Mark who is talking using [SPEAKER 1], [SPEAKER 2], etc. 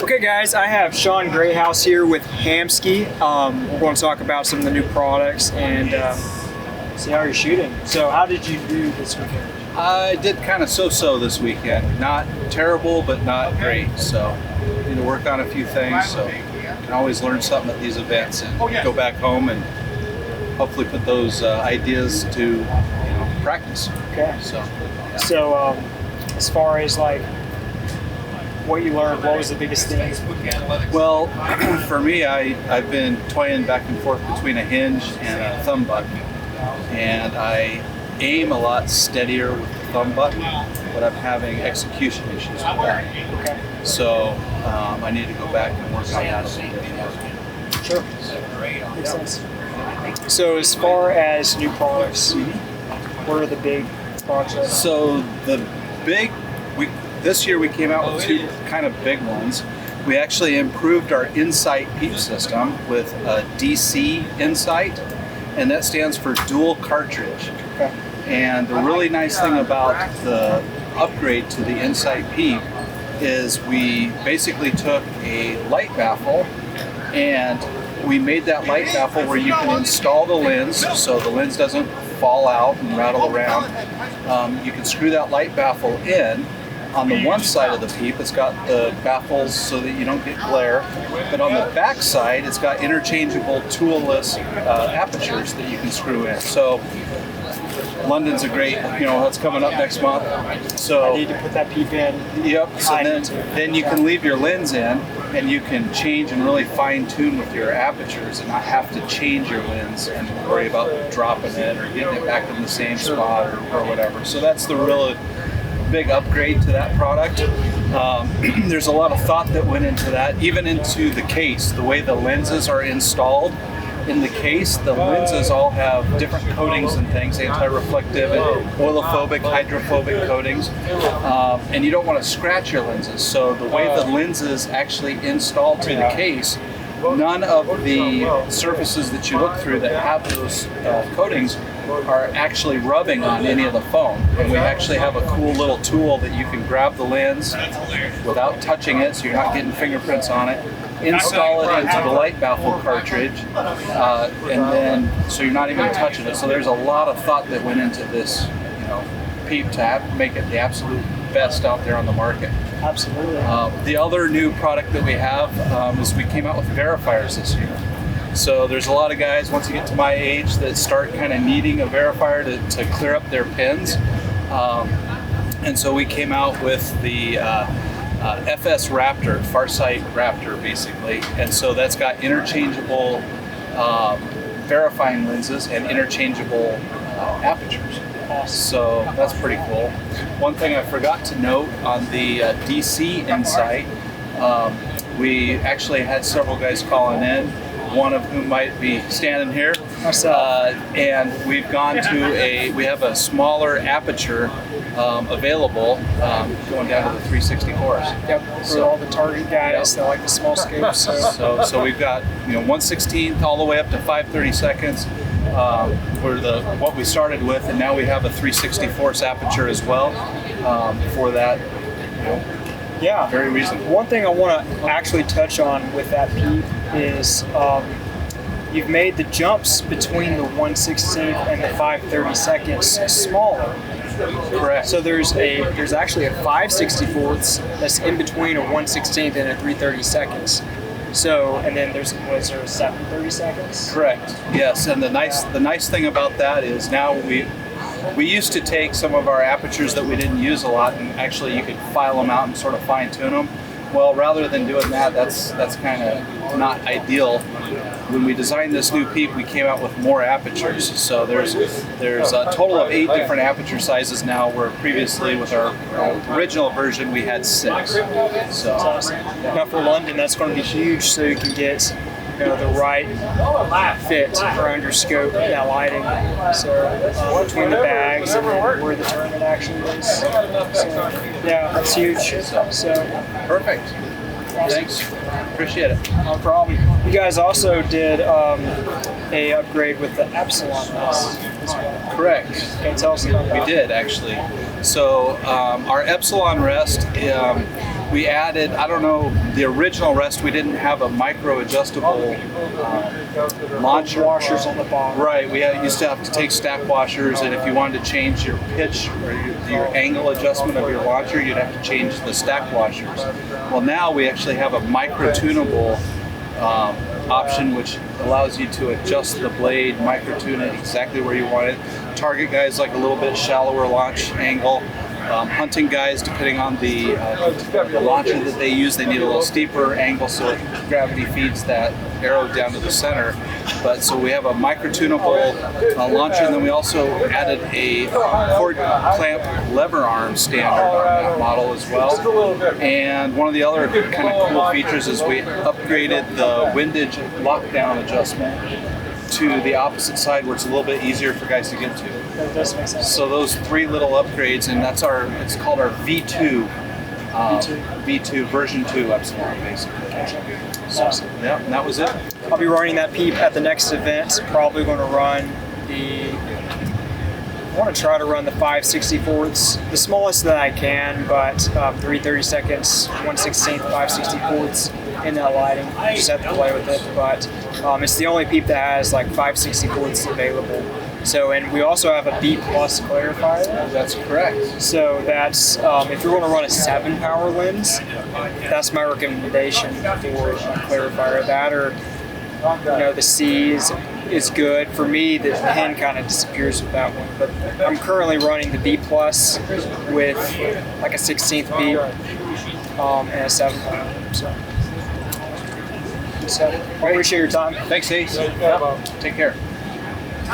[SPEAKER 1] Okay guys, I have Shawn Greathouse here with Hamskea. We're going to talk about some of the new products and see how you're shooting. So how did you do this weekend?
[SPEAKER 2] I did kind of so-so this weekend. Not terrible, but not great. So need to work on a few things. So you can always learn something at these events and go back home and hopefully put those ideas to practice.
[SPEAKER 1] Okay. So as far as like what you learned, what was the biggest thing?
[SPEAKER 2] Well, for me, I've been toying back and forth between a hinge and a thumb button, and I aim a lot steadier with the thumb button, but I'm having execution issues with that.
[SPEAKER 1] Okay.
[SPEAKER 2] So I need to go back and work on that a little bit more.
[SPEAKER 1] Sure. Makes sense. So as far as new products, what are the big products?
[SPEAKER 2] So the big, this year we came out with two kind of big ones. We actually improved our Insight Peep System with a DC Insight, and that stands for dual cartridge.
[SPEAKER 1] Okay.
[SPEAKER 2] And the really nice thing about the upgrade to the Insight Peep is we basically took a light baffle and we made that light baffle where you can install the lens so the lens doesn't fall out and rattle around. You can screw that light baffle in. On the one side of the Peep, it's got the baffles so that you don't get glare, but on the back side, it's got interchangeable toolless apertures that you can screw in. So London's a great, it's coming up next month. So
[SPEAKER 1] I need to put that Peep in.
[SPEAKER 2] Yep. So then you can leave your lens in, and you can change and really fine tune with your apertures, and not have to change your lens and worry about dropping it or getting it back in the same spot or whatever. So that's the real big upgrade to that product. There's a lot of thought that went into that, even into the case, the way the lenses are installed in the case. The lenses all have different coatings and things, anti-reflective and oilophobic, hydrophobic coatings, and you don't want to scratch your lenses. So the way the lenses actually install to the case, none of the surfaces that you look through that have those coatings are actually rubbing on any of the foam. And we actually have a cool little tool that you can grab the lens without touching it, so you're not getting fingerprints on it, install it into the light baffle cartridge, and then so you're not even touching it. So there's a lot of thought that went into this, Peep to make it the absolute best out there on the market.
[SPEAKER 1] Absolutely.
[SPEAKER 2] The other new product that we have is we came out with verifiers this year. So there's a lot of guys, once you get to my age, that start kind of needing a verifier to clear up their pins. And so we came out with the FS Raptor, Farsight Raptor basically. And so that's got interchangeable verifying lenses and interchangeable apertures. So that's pretty cool. One thing I forgot to note on the DC Insight, we actually had several guys calling in, one of whom might be standing here. And we've gone to we have a smaller aperture available going down to the 364s.
[SPEAKER 1] Yep, for all the target guys that like the small scopes.
[SPEAKER 2] So we've got 1/16 all the way up to 5/32. For what we started with, and now we have a 3/64 aperture as well for that.
[SPEAKER 1] Yeah,
[SPEAKER 2] very reasonable.
[SPEAKER 1] One thing I want to actually touch on with that Peep is you've made the jumps between the 1/16 and the 5/32 smaller.
[SPEAKER 2] Correct.
[SPEAKER 1] So there's actually a 5/64 that's in between a 1/16 and a 3/32. So, and then was there a 7/32?
[SPEAKER 2] Correct. Yes, and the nice thing about that is now we used to take some of our apertures that we didn't use a lot, and actually you could file them out and sort of fine tune them. Well, rather than doing that, that's kind of not ideal. When we designed this new Peep, we came out with more apertures. So there's a total of 8 different aperture sizes now, where previously with our original version we had 6. So
[SPEAKER 1] awesome. Now for London, that's going to be huge, so you can get the right fit around your scope, that lighting. So between the bags and where the tournament actually is. So yeah, that's huge. So
[SPEAKER 2] perfect. Thanks. Appreciate it.
[SPEAKER 1] No problem. You guys also did a upgrade with the Epsilon V2.
[SPEAKER 2] Correct.
[SPEAKER 1] Can you tell us about that?
[SPEAKER 2] We did actually. So our Epsilon rest we added, I don't know, the original rest, we didn't have a micro adjustable launcher.
[SPEAKER 1] Washers on the bottom.
[SPEAKER 2] Right, we used to have to take stack washers, and if you wanted to change your pitch or your angle adjustment of your launcher, you'd have to change the stack washers. Well, now we actually have a micro-tunable option, which allows you to adjust the blade, micro-tune it exactly where you want it. Target guys like a little bit shallower launch angle. Hunting guys, depending on the launcher that they use, they need a little steeper angle so gravity feeds that arrow down to the center. But so we have a micro-tunable launcher, and then we also added a cord clamp lever arm standard on that model as well. And one of the other kind of cool features is we upgraded the windage lockdown adjustment to the opposite side, where it's a little bit easier for guys to get to.
[SPEAKER 1] That does make sense.
[SPEAKER 2] So those 3 little upgrades, and that's it's called our V2, V2 version 2 Epsilon, basically. So, yeah, and that was it.
[SPEAKER 1] I'll be running that Peep at the next event. Probably going to run I want to try to run the 5/64ths, the smallest that I can, but 3/32, 1/16, 5/64ths in that lighting. Just have to play with it, but it's the only Peep that has like 5/64ths available. So, and we also have a B plus clarifier.
[SPEAKER 2] That's correct.
[SPEAKER 1] So that's if you're going to run a 7 power lens, that's my recommendation for a clarifier. That, or the C is good for me. The pen kind of disappears with that one, but I'm currently running the B plus with like a 16th beat and a 7 power. So I appreciate your time.
[SPEAKER 2] Thanks, Ace. Take care.